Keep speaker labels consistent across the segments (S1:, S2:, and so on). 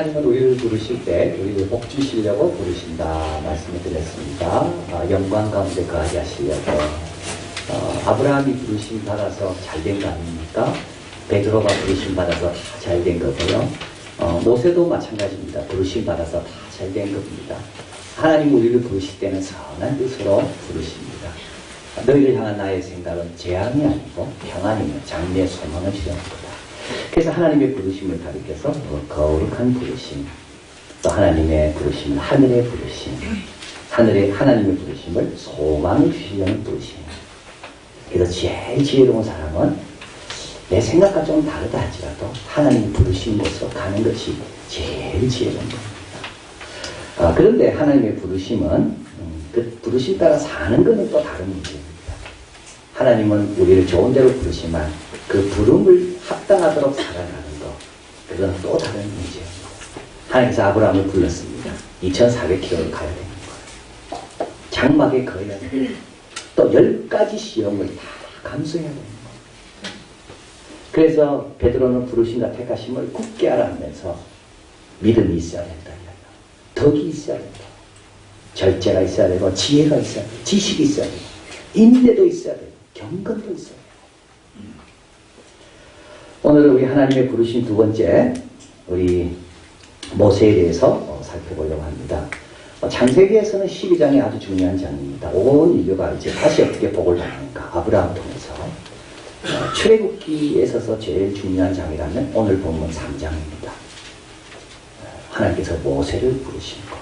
S1: 하나님은 우리를 부르실 때 우리를 복 주시려고 부르신다 말씀을 드렸습니다. 영광 가운데 거하게 하시려고. 아브라함이 부르심 받아서 잘된 거 아닙니까? 베드로가 부르심 받아서 다 잘된 거고요. 모세도 마찬가지입니다. 부르심 받아서 다 잘된 겁니다. 하나님 우리를 부르실 때는 선한 뜻으로 부르십니다. 너희를 향한 나의 생각은 재앙이 아니고 평안이며 장래의 소망을 주옵니다. 그래서 하나님의 부르심을 가리켜서 거룩한 부르심, 또 하나님의 부르심은 하늘의 부르심, 하나님의 부르심을 소망을 주시려는 부르심. 그래서 제일 지혜로운 사람은 내 생각과 좀 다르다 할지라도 하나님 부르신 곳으로 가는 것이 제일 지혜로운 겁니다. 그런데 하나님의 부르심은 그 부르심 따라 사는 것은 또 다른 문제입니다. 하나님은 우리를 좋은 대로 부르시만 그 부름을 합당하도록 살아가는 것, 그건 또 다른 문제입니다. 하나님께서 아브라함을 불렀습니다. 2400km를 가야 되는 거예요. 장막에 거해야 되는 거예요. 또 10가지 시험을 다 감수해야 되는 거예요. 그래서 베드로는 부르심과 택하심을 굳게 알아하면서 믿음이 있어야 된다. 덕이 있어야 된다. 절제가 있어야 되고 지혜가 있어야 되고 지식이 있어야 되고 인내도 있어야 되고 경건도 있어야 되고. 오늘은 우리 하나님의 부르심 두 번째 우리 모세에 대해서 살펴보려고 합니다. 창세기에서는 12장이 아주 중요한 장입니다. 온 인류가 이제 다시 어떻게 복을 받는가 아브라함을 통해서. 출애굽기에 있어서 제일 중요한 장이라면 오늘 본문 3장입니다. 하나님께서 모세를 부르신 것.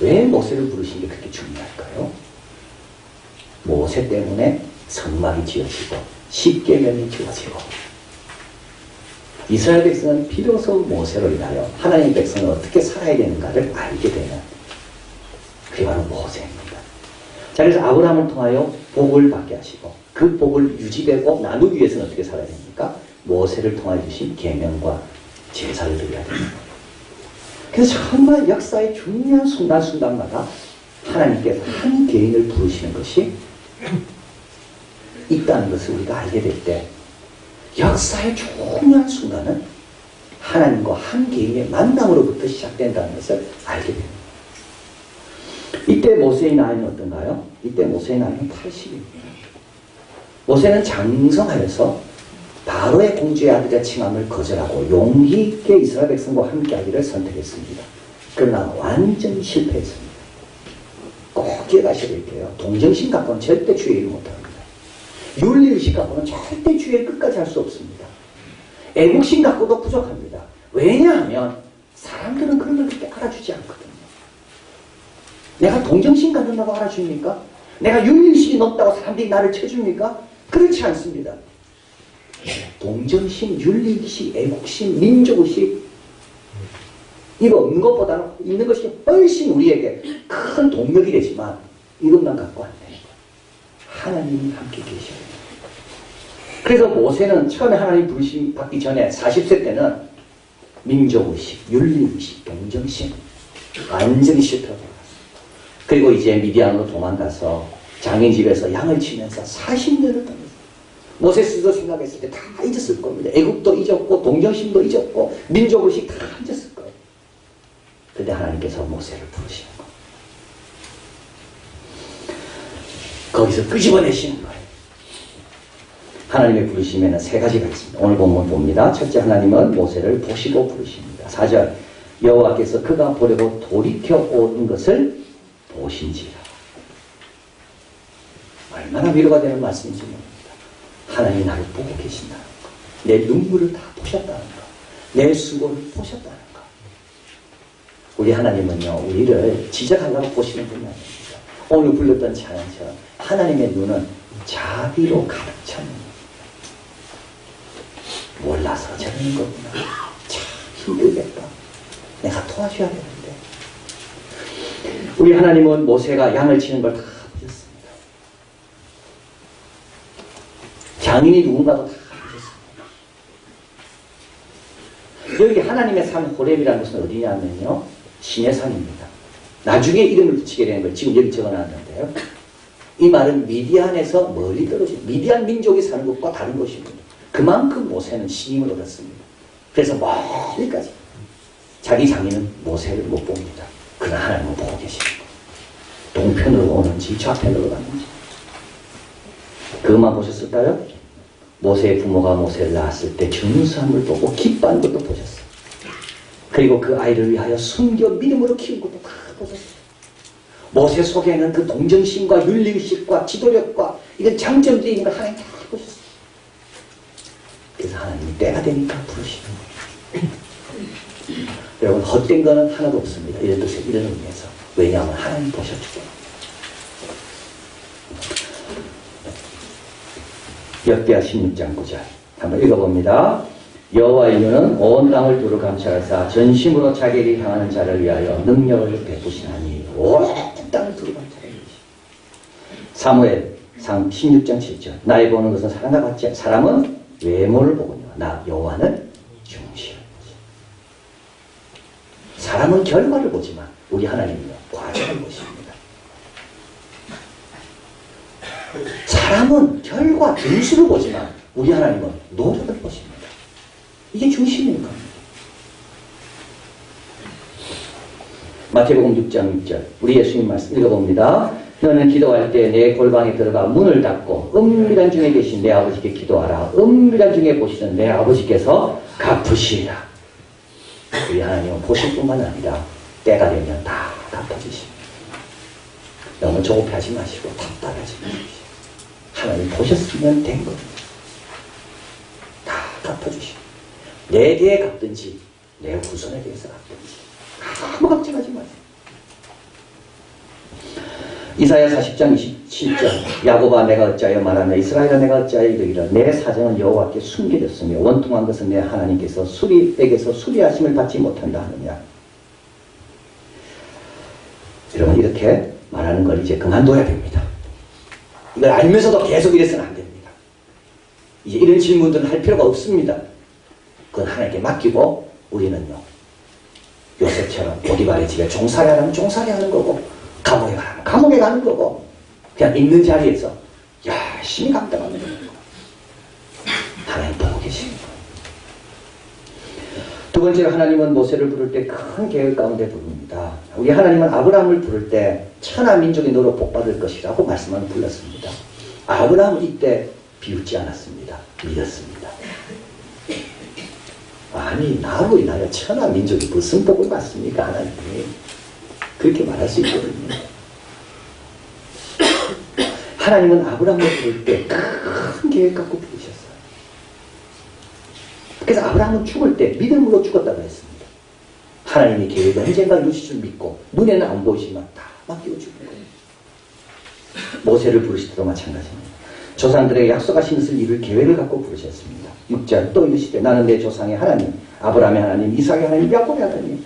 S1: 왜 모세를 부르신 게 그렇게 중요할까요? 모세 때문에 성막이 지어지고 십계명이 지어지고 이스라엘 백성은 비로소 모세로 인하여 하나님의 백성은 어떻게 살아야 되는가를 알게 되는 그게 바로 모세입니다. 자, 그래서 아브라함을 통하여 복을 받게 하시고 그 복을 유지되고 나누기 위해서는 어떻게 살아야 됩니까? 모세를 통하여 주신 계명과 제사를 드려야 됩니다. 그래서 정말 역사의 중요한 순간순간마다 하나님께서 한 개인을 부르시는 것이 있다는 것을 우리가 알게 될 때 역사의 중요한 순간은 하나님과 한 개인의 만남으로부터 시작된다는 것을 알게 됩니다. 이때 모세의 나이는 어떤가요? 이때 모세의 나이는 80입니다. 모세는 장성하여서 바로의 공주의 아들의 칭함을 거절하고 용기 있게 이스라엘 백성과 함께하기를 선택했습니다. 그러나 완전히 실패했습니다. 꼭 기억하셔야 될게요. 동정심 갖고는 절대 주의 일을 못합니다. 윤리의식 갖고는 절대 주의 끝까지 할 수 없습니다. 애국심 갖고도 부족합니다. 왜냐하면 사람들은 그런 걸 그렇게 알아주지 않거든요. 내가 동정심 갖는다고 알아줍니까? 내가 윤리의식이 높다고 사람들이 나를 쳐줍니까? 그렇지 않습니다. 동정심, 윤리의식, 애국심, 민족의식 이거 없는 것보다는 있는 것이 훨씬 우리에게 큰 동력이 되지만 이것만 갖고 안 돼요. 하나님이 함께 계셔야 돼요. 그래서 모세는 처음에 하나님 부르심 받기 전에 40세 때는 민족의식, 윤리의식, 동정심 완전히 실패하고 갔습니다. 그리고 이제 미디안으로 도망가서 장인 집에서 양을 치면서 40년을 떠났어요. 모세스도 생각했을 때 다 잊었을 겁니다. 애국도 잊었고 동정심도 잊었고 민족의식 다 잊었을 거예요. 근데 하나님께서 모세를 부르시는 거예요. 거기서 끄집어내시는 거예요. 하나님의 부르심에는 세 가지가 있습니다. 오늘 본문 봅니다. 첫째, 하나님은 모세를 보시고 부르십니다. 4절, 여호와께서 그가 보려고 돌이켜 오는 것을 보신지라. 얼마나 위로가 되는 말씀인지 모릅니다. 하나님이 나를 보고 계신다는 것, 내 눈물을 다 보셨다는 것, 내 수고를 보셨다는 것. 우리 하나님은요, 우리를 지적하려고 보시는 분이 아닙니다. 오늘 불렀던 찬양처럼 하나님의 눈은 자비로 가득 찼는 몰라서 저러는 거구나. 참 힘들겠다. 내가 도와줘야 되는데. 우리 하나님은 모세가 양을 치는 걸 다 보셨습니다. 장인이 누군가도 다 보셨습니다. 여기 하나님의 산 호렙이라는 것은 어디냐면요, 신의 산입니다. 나중에 이름을 붙이게 되는 걸 지금 여기 적어놨는데요. 이 말은 미디안에서 멀리 떨어진 미디안 민족이 사는 것과 다른 곳입니다. 그만큼 모세는 신임을 얻었습니다. 그래서 멀리까지 자기 장인은 모세를 못 봅니다. 그러나 하나님은 보고 계시는 거예요. 동편으로 오는지 좌편으로 가는지. 그것만 보셨을까요? 모세의 부모가 모세를 낳았을 때 준수함을 보고 기뻐하는 것도 보셨어요. 그리고 그 아이를 위하여 숨겨 믿음으로 키운 것도 다 보셨어요. 모세 속에는 그 동정심과 윤리의식과 지도력과 이런 장점들이 있는 걸 하나님 다 보셨어요. 그래서 하나님이 때가 되니까 부르시는 거예요. 여러분 헛된 거는 하나도 없습니다. 이런 뜻에 이런 의미에서. 왜냐하면 하나님 보셨기 때문에. 역대하 16장 9절 한번 읽어봅니다. 여호와의 이는 온 땅을 두루 감찰하사 전심으로 자기에게 향하는 자를 위하여 능력을 베푸시나니 온 땅을 두루 감찰하시니. 사무엘 상 16장 7절 나의 보는 것은 사람과 같지 않아. 사람은 외모를 보거니와 나 여호와는 중심을 보지. 사람은 결과를 보지만 우리 하나님은 과정을 보십니다. 사람은 결과 등수를 보지만 우리 하나님은 노력을 보십니다. 이게 중심인 겁니다. 마태복음 6장 6절 우리 예수님 말씀 읽어봅니다. 너는 기도할 때 내 골방에 들어가 문을 닫고 은밀한 중에 계신 내 아버지께 기도하라. 은밀한 중에 보시는 내 아버지께서 갚으시리라. 우리 하나님은 보실 뿐만 아니라 때가 되면 다 갚아주십니다. 너무 조급하지 마시고 답답하지 마십시오. 하나님 보셨으면 된 겁니다. 다 갚아주십니다. 내게 갚든지 내 후손에게서 갚든지 아무 걱정하지 마세요. 이사야 40장 27절 야곱아 내가 어찌하여 말하며 이스라엘아 내가 어찌하여 이르기를 내 사정은 여호와께 숨겨졌으며 원통한 것은 내 하나님께서 수리에게서 수리하심을 받지 못한다 하느냐. 여러분 이렇게 말하는 걸 이제 그만둬야 됩니다. 이걸 알면서도 계속 이래서는 안 됩니다. 이제 이런 질문들은 할 필요가 없습니다. 그건 하나님께 맡기고 우리는요 요셉처럼 보디발의 집에 종살이 하라면 종살이 하는 거고 감옥에 가라면 감옥에 가는 거고 그냥 있는 자리에서 열심히 감당하는 거예요. 하나님 보고 계십니다. 두 번째로 하나님은 모세를 부를 때 큰 계획 가운데 부릅니다. 우리 하나님은 아브라함을 부를 때 천하 민족이 너로 복받을 것이라고 말씀하는 불렀습니다. 아브라함은 이때 비웃지 않았습니다. 믿었습니다. 아니 나로 인하여 천하 민족이 무슨 복을 받습니까? 하나님이 그렇게 말할 수 있거든요. 하나님은 아브라함을 부를 때 큰 계획 갖고 부르셨어요. 그래서 아브라함은 죽을 때 믿음으로 죽었다고 했습니다. 하나님의 계획은 언젠가 이루실 줄 믿고 눈에는 안 보이지만 다 맡기고 죽은 거예요. 모세를 부르실 때도 마찬가지입니다. 조상들에게 약속하신 것을 이룰 계획을 갖고 부르셨습니다. 6절 또 이르시되 나는 내 조상의 하나님 아브라함의 하나님 이삭의 하나님 야곱의 하나님.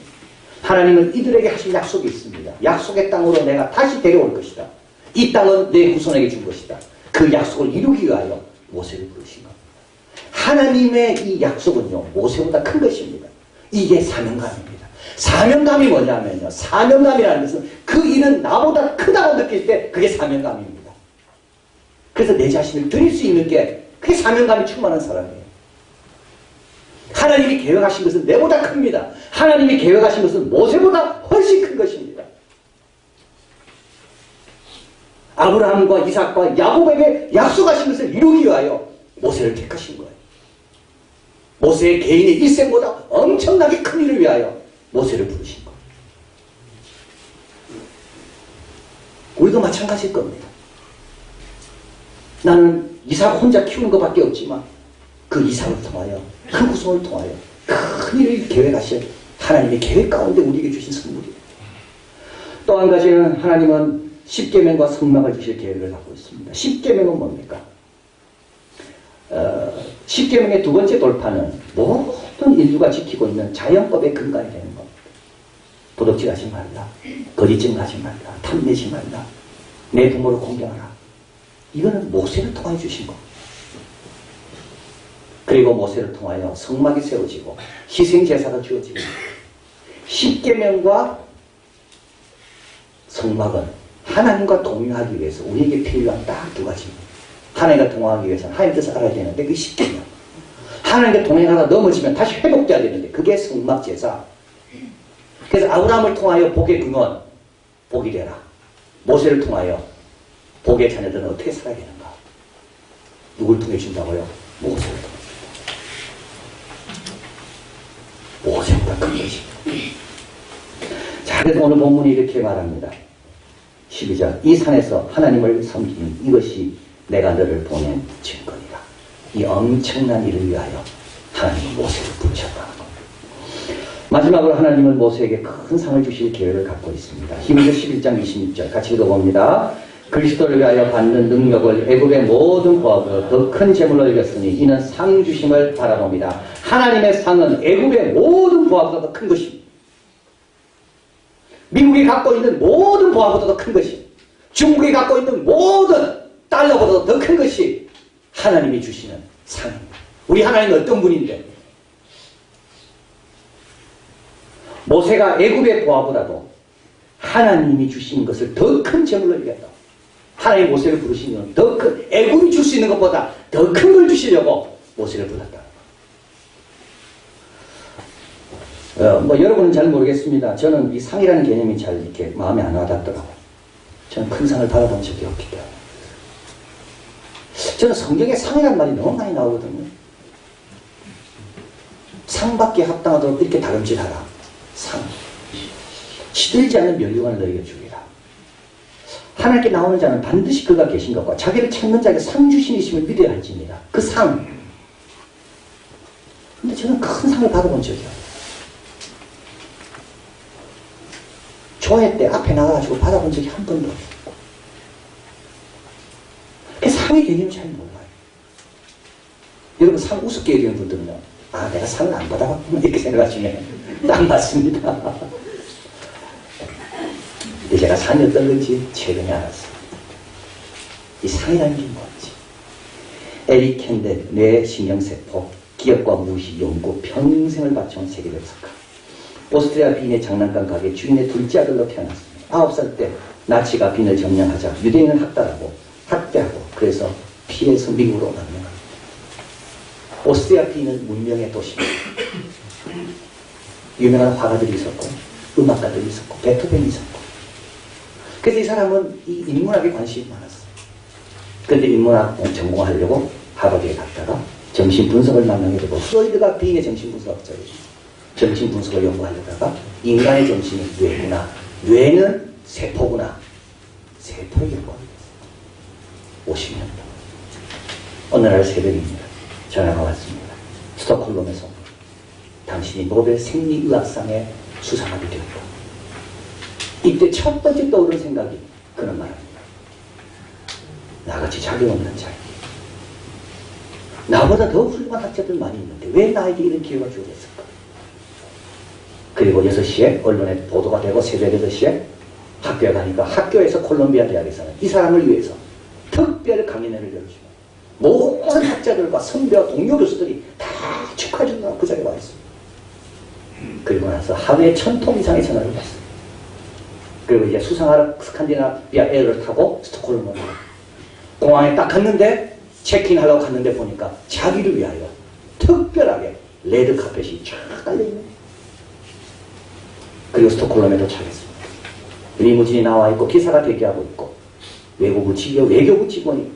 S1: 하나님은 이들에게 하신 약속이 있습니다. 약속의 땅으로 내가 다시 데려올 것이다. 이 땅은 내 후손에게 줄 것이다. 그 약속을 이루기 위하여 모세를 부르신 겁니다. 하나님의 이 약속은요 모세보다 큰 것입니다. 이게 사명감입니다. 사명감이 뭐냐면요 사명감이라는 것은 그 일은 나보다 크다고 느낄 때 그게 사명감입니다. 그래서 내 자신을 드릴 수 있는 게 그게 사명감이 충만한 사람이에요. 하나님이 계획하신 것은 내보다 큽니다. 하나님이 계획하신 것은 모세보다 훨씬 큰 것입니다. 아브라함과 이삭과 야곱에게 약속하신 것을 이루기 위하여 모세를 택하신 거예요. 모세의 개인의 일생보다 엄청나게 큰 일을 위하여 모세를 부르신 거예요. 우리도 마찬가지일 겁니다. 나는 이삭 혼자 키우는 것밖에 없지만 그 이삭을 통하여 그 후손을 통하여 큰 일을 계획하신 하나님의 계획 가운데 우리에게 주신 선물이에요. 또 한 가지는 하나님은 십계명과 성막을 주실 계획을 갖고 있습니다. 십계명은 뭡니까? 십계명의 두 번째 돌파는 모든 인류가 지키고 있는 자연법의 근간이 되는 겁니다. 도둑질하지 말라, 거짓 증거하지 말라, 탐내지 말라, 내 부모를 공경하라. 이거는 모세를 통하여 주신 겁니다. 그리고 모세를 통하여 성막이 세워지고 희생제사가 주어지고 십계명과 성막은 하나님과 동행하기 위해서 우리에게 필요한 딱 두 가지입니다. 하나님과 동행하기 위해서는 하나님 뜻을 알아야 되는데 그게 십계명. 하나님과 동행하다 넘어지면 다시 회복돼야 되는데 그게 성막제사. 그래서 아브라함을 통하여 복의 근원, 복이 되라. 모세를 통하여 복의 자녀들은 어떻게 살아야 되는가? 누굴 통해 준다고요? 모세를 통해 준다. 모세보다 큰 것이. 자, 그래서 오늘 본문이 이렇게 말합니다. 12절. 이 산에서 하나님을 섬기는 이것이 내가 너를 보낸 증거니라. 이 엄청난 일을 위하여 하나님은 모세를 부르셨다는 겁니다. 마지막으로 하나님은 모세에게 큰 상을 주실 계획을 갖고 있습니다. 히브리서 11장 26절 같이 읽어봅니다. 그리스도를 위하여 받는 능력을 애굽의 모든 부하보다 더 큰 재물로 여겼으니 이는 상 주심을 바라봅니다. 하나님의 상은 애굽의 모든 부하보다 더 큰 것입니다. 미국이 갖고 있는 모든 부하보다 더 큰 것이, 중국이 갖고 있는 모든 달러보다 더 큰 것이 하나님이 주시는 상입니다. 우리 하나님은 어떤 분인데? 모세가 애굽의 부하보다도 하나님이 주신 것을 더 큰 재물로 여겼다. 하나님 모세를 부르시면 더 큰, 애굽이 줄 수 있는 것보다 더 큰 걸 주시려고 모세를 불렀다. 여러분은 잘 모르겠습니다. 저는 이 상이라는 개념이 잘 이렇게 마음에 안 와닿더라고요. 저는 큰 상을 받아본 적이 없기 때문에. 저는 성경에 상이라는 말이 너무 많이 나오거든요. 상받기에 합당하도록 이렇게 다름질하라. 상. 시들지 않는 면류관을 너에게 주리라. 하나님께 나오는 자는 반드시 그가 계신 것과 자기를 찾는 자에게 상 주신이심을 믿어야 할지니라. 그 상. 근데 저는 큰 상을 받아본 적이 없어요. 조회 때 앞에 나가가지고 받아본 적이 한 번도 없어요. 그 상의 개념을 잘 몰라요. 여러분 상 우습게 얘기하는 분들은요, 아 내가 상을 안 받아봤구나 이렇게 생각하시면 딱 맞습니다. 근데 제가 상이 어떤 건지 최근에 알았어요. 이 상이라는 게 뭔지. 에릭 캔델, 뇌 신경세포, 기억과 무의식 연구 평생을 바쳐온 세계적 석가. 오스트리아 빈의 장난감 가게 주인의 둘째 아들로 태어났습니다. 9살 때 나치가 빈을 점령하자 유대인을 학대하고 그래서 피해서 미국으로 남명합니다. 오스트리아 빈은 문명의 도시입니다. 유명한 화가들이 있었고 음악가들이 있었고 베토벤이 있었고, 그래서 이 사람은 이 인문학에 관심이 많았어요. 그런데 인문학 전공하려고 하버드에 갔다가 정신분석을 만나게 되고, 프로이드가 빈의 정신분석학자예요. 정신분석을 연구하려다가 인간의 정신이 뇌구나, 뇌는 세포구나, 세포를 연구하게 됐어요. 50년 동안. 어느 날 새벽입니다. 전화가 왔습니다. 스톡홀름에서 당신이 노벨 생리의학상에 수상하게 되었다. 이때 첫 번째 떠오른 생각이 그런 말입니다. 나같이 자격 없는 자에게, 나보다 더 훌륭한 학자들 많이 있는데 왜 나에게 이런 기회가 주어졌을까? 그리고 6시에 언론에 보도가 되고 새벽 8시에 학교에 가니까 학교에서 콜롬비아 대학에서는 이 사람을 위해서 특별 강연회를 열어주고 모든 학자들과 선배와 동료 교수들이 다 축하해준다고 그 자리에 와 있습니다. 그리고 나서 하루에 1000통 이상의 전화를 받습니다. 그리고 이제 수상하러 스칸디나비아 에어를 타고 스톡홀름으로 공항에 딱 갔는데 체크인하려고 갔는데 보니까 자기를 위하여 특별하게 레드카펫이 쫙 깔려있는, 그리고 스톡홀름에 도착했습니다. 리무진이 나와 있고 기사가 대기하고 있고 외교부 직원이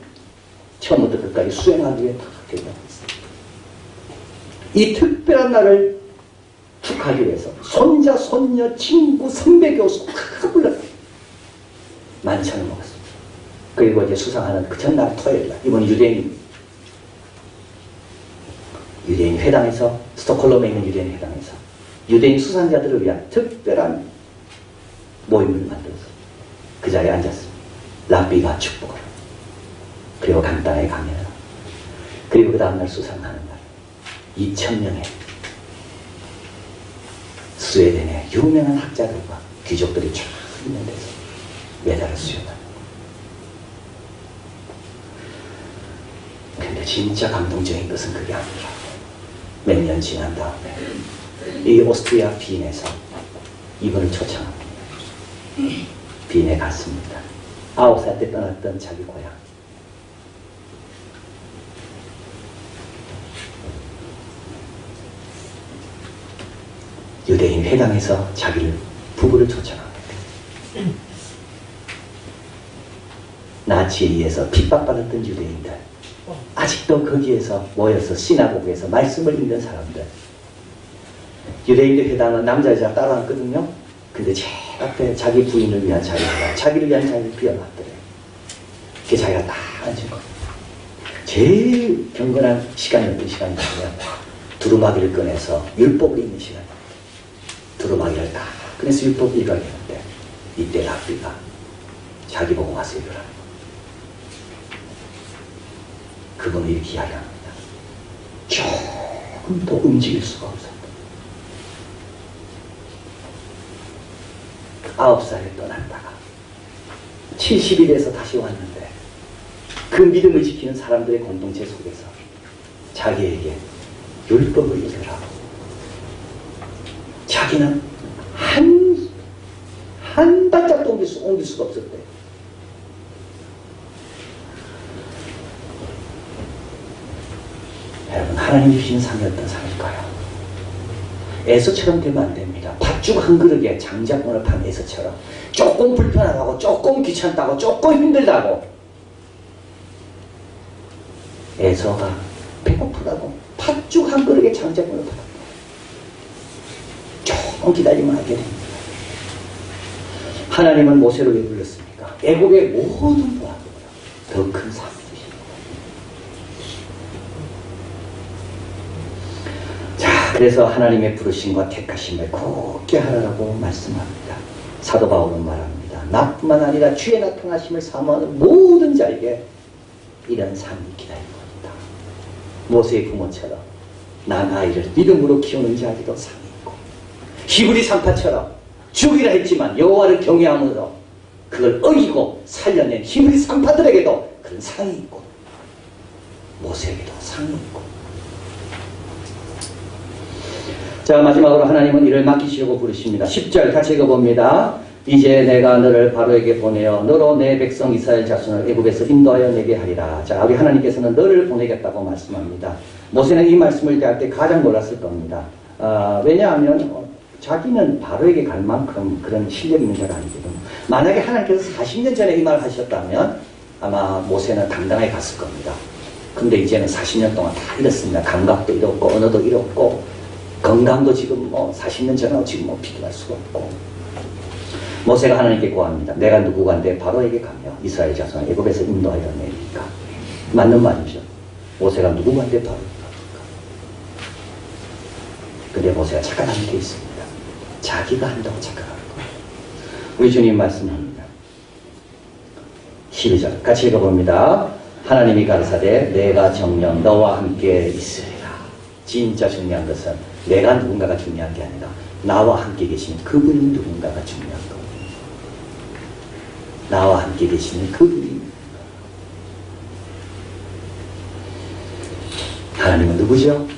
S1: 처음부터 끝까지 수행하기 위해 다 대기하고 있습니다. 이 특별한 날을 축하하기 위해서 손자, 손녀, 친구, 선배, 교수 다 불렀어요. 만찬을 먹었습니다. 그리고 이제 수상하는 그 전날 토요일날, 이번 유대인 회당에서, 스톡홀름에 있는 유대인 회당에서 유대인 수상자들을 위한 특별한 모임을 만들어서 그 자리에 앉았습니다. 랍비가 축복을 합니다. 그리고 간단하게 강연을 합니다. 그리고 그 다음날 수상하는 날 2000명의 스웨덴의 유명한 학자들과 귀족들이 쫙 있는 데서 메달을 수여합니다. 근데 진짜 감동적인 것은 그게 아니라 몇 년 지난 다음에 이 오스트리아 빈에서 이분을 초청합니다. 빈에 갔습니다. 9살 때 떠났던 자기 고향. 유대인 회당에서 자기를 부부를 쫓아갑니다. 나치에 의해서 핍박받았던 유대인들, 아직도 거기에서 모여서 시나고그에서 말씀을 읽는 사람들. 유대인들 회당은 남자 여자 따라왔거든요. 근데 제일 앞에 자기 부인을 위한 자리가, 자기를 위한 자리를 비워놨더래요. 그게 자기가 딱 앉은 거예요. 제일 경건한 시간이 어떤 시간이냐면 두루마기를 꺼내서 율법을 읽는 시간입니다. 두루마기를 딱 꺼내서 율법을 읽어야겠는데 이때 랍비가 자기 보고 와서 읽으라는 거예요. 그분은 이렇게 이야기합니다. 조금 더 움직일 수가 없었다. 9살에 떠났다가 70일에서 다시 왔는데 그 믿음을 지키는 사람들의 공동체 속에서 자기에게 율법을 읽으라고. 자기는 한 발짝도 옮길 수가 없었대요. 여러분, 하나님 주신 상이 어떤 상일까요? 에서처럼 되면 안 됩니다. 팥죽 한 그릇에 장작권을 판 에서처럼 조금 불편하다고, 조금 귀찮다고, 조금 힘들다고 에서가 배고프다고 팥죽 한 그릇에 장작권을 팔았다. 조금 기다리면 알게 됩니다. 하나님은 모세를 왜 불렀습니까? 애국의 모든 보아보다 더 큰 상. 그래서 하나님의 부르심과 택하심을 굳게 하라고 말씀합니다. 사도 바울은 말합니다. 나뿐만 아니라 주의 나타나심을 사모하는 모든 자에게 이런 상이 기다리고 있다. 모세의 부모처럼 난 아이를 믿음으로 키우는 자에게도 상이 있고, 히브리 산파처럼 죽이라 했지만 여호와를 경외함으로 그걸 어기고 살려낸 히브리 산파들에게도 그런 상이 있고, 모세에게도 상이 있고. 자, 마지막으로 하나님은 이를 맡기시려고 부르십니다. 10절 같이 읽어봅니다. 이제 내가 너를 바로에게 보내어 너로 내 백성 이스라엘 자손을 애굽에서 인도하여 내게 하리라. 자, 우리 하나님께서는 너를 보내겠다고 말씀합니다. 모세는 이 말씀을 대할 때 가장 놀랐을 겁니다. 왜냐하면 자기는 바로에게 갈 만큼 그런 실력이 있는 자가 아니거든요. 만약에 하나님께서 40년 전에 이 말을 하셨다면 아마 모세는 당당하게 갔을 겁니다. 근데 이제는 40년 동안 다 잃었습니다. 감각도 잃었고 언어도 잃었고 건강도 지금 40년 전하고 지금 비교할 수가 없고. 모세가 하나님께 구합니다. 내가 누구간데 바로에게 가며 이스라엘 자손을 애굽에서 인도하여 내리까. 맞는 말이죠. 모세가 누구간데 바로에게 갑니까? 근데 모세가 착각하는 게 있습니다. 자기가 한다고 착각하는 거예요. 우리 주님 말씀합니다. 12절 같이 읽어봅니다. 하나님이 가르사대 내가 정녕 너와 함께 있으리라. 진짜 중요한 것은 내가 누군가가 중요한 게 아니라 나와 함께 계시는 그분이 누군가가 중요한 겁니다. 나와 함께 계시는 그분이. 하나님은 누구죠?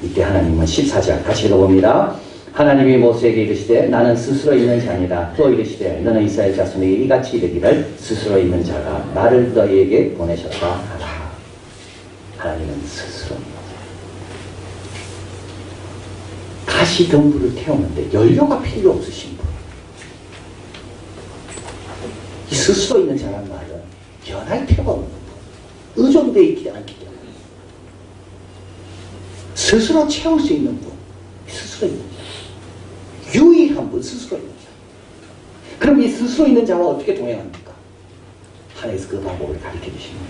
S1: 이때 하나님은 14절 같이 읽어봅니다. 하나님이 모세에게 이르시되 나는 스스로 있는 자니라. 또 이르시되 너는 이스라엘 자손에게 이같이 이르기를 스스로 있는 자가 나를 너희에게 보내셨다 하라. 하나님은 스스로 가시 덤불을 태우는데 연료가 필요 없으신 분. 이 스스로 있는 자란 말은 연할 필요가 없는 분. 의존되어 있지 않기 때문에. 스스로 채울 수 있는 분. 스스로 있는 자. 유일한 분, 스스로 있는 자. 그럼 이 스스로 있는 자와 어떻게 동행합니까? 하나님께서 그 방법을 가르쳐 주십니다.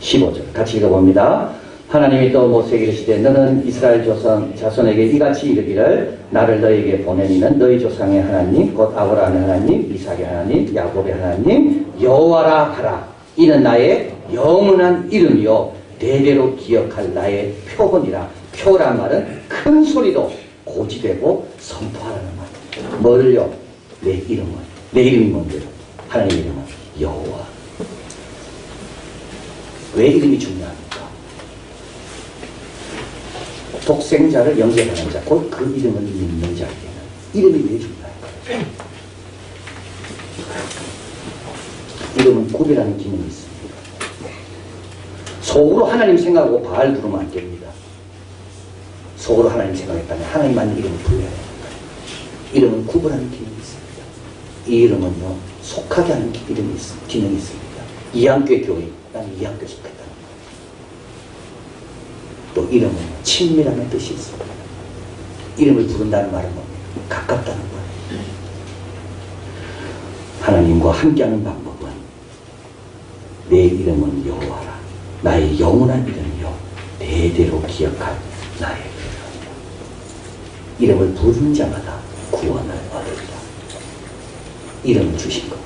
S1: 15절 같이 읽어봅니다. 하나님이 또 모세에게 이르시되 너는 이스라엘 자손에게 이같이 이르기를 나를 너에게 보내니는 너희 조상의 하나님 곧 아브라함의 하나님 이삭의 하나님 야곱의 하나님 여호와라 하라. 이는 나의 영원한 이름이요 대대로 기억할 나의 표본이라. 표란 말은 큰 소리로 고지되고 선포하라는 말입니다. 뭐를요? 내 이름을. 내 이름이 뭔데요? 하나님의 이름은 여호와. 왜 이름이 중요합니까? 독생자를 영접하는 자, 곧 그 이름을 믿는 자에게는 이름이 왜 중요할까요? 이름은 구별하는 기능이 있습니다. 속으로 하나님 생각하고 바알 부르면 안 됩니다. 속으로 하나님 생각했다면 하나님만 이름을 불러야 됩니다. 이름은 구분하는 기능이 있습니다. 이 이름은요, 속하게 하는 기능이 있습니다. 이한교회 교회, 나는 이한교회 속했다는 거예요. 또 이름은 친밀함의 뜻이 있습니다. 이름을 부른다는 말은 뭡니까? 가깝다는 거예요. 하나님과 함께하는 방법은 내 이름은 여호와라. 나의 영원한 이름이요 대대로 기억할 나의 이름이라. 이름을 부르는 자마다 구원을 얻으리라. 이름을 주신 것.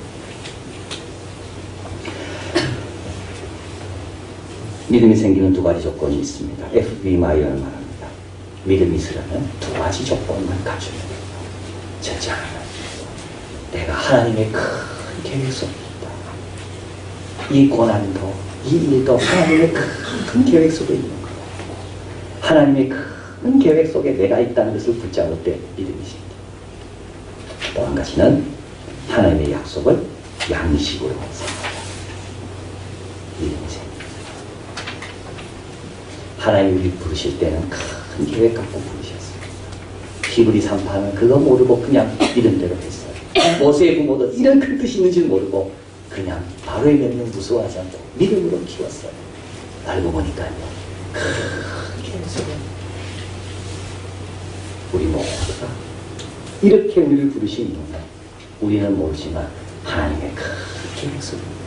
S1: 믿음이 생기는 두 가지 조건이 있습니다. F.B. 마이어는 말합니다. 믿음이 있으려면 두 가지 조건만 갖추면 됩니다. 첫째 하나는 내가 하나님의 큰 계획 속에 있다. 이 고난도 이 일도 하나님의 큰 계획 속에 있는 거예요. 하나님의 큰 계획 속에 내가 있다는 것을 붙잡을 때 믿음이 생깁니다. 또 한 가지는 하나님의 약속을 양식으로 삼아야 믿음이 생깁니다. 하나님이 우리 부르실 때는 큰 계획 갖고 부르셨습니다. 히브리 3파는 그거 모르고 그냥 믿음대로 했어요. 모세의 부모도 이런 큰 뜻이 있는 줄 모르고 그냥 바로의 명령 무서워하지 않고 믿음으로 키웠어요. 알고 보니까요, 큰 계획 속에 우리 모두가 이렇게 우리를 부르신 이유는 우리는 모르지만 하나님의 큰 계획 속입니다.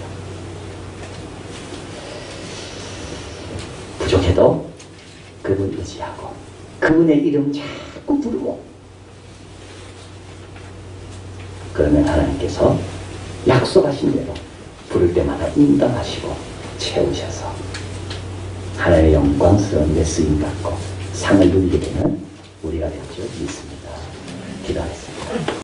S1: 부족해도 그분 의지하고 그분의 이름 자꾸 부르고 그러면 하나님께서 약속하신 대로 부를 때마다 인정하시고 채우셔서 하나님의 영광스러운 내 쓰임받고 상을 누리게 되는 우리가 될 줄 믿습니다. 기도하겠습니다.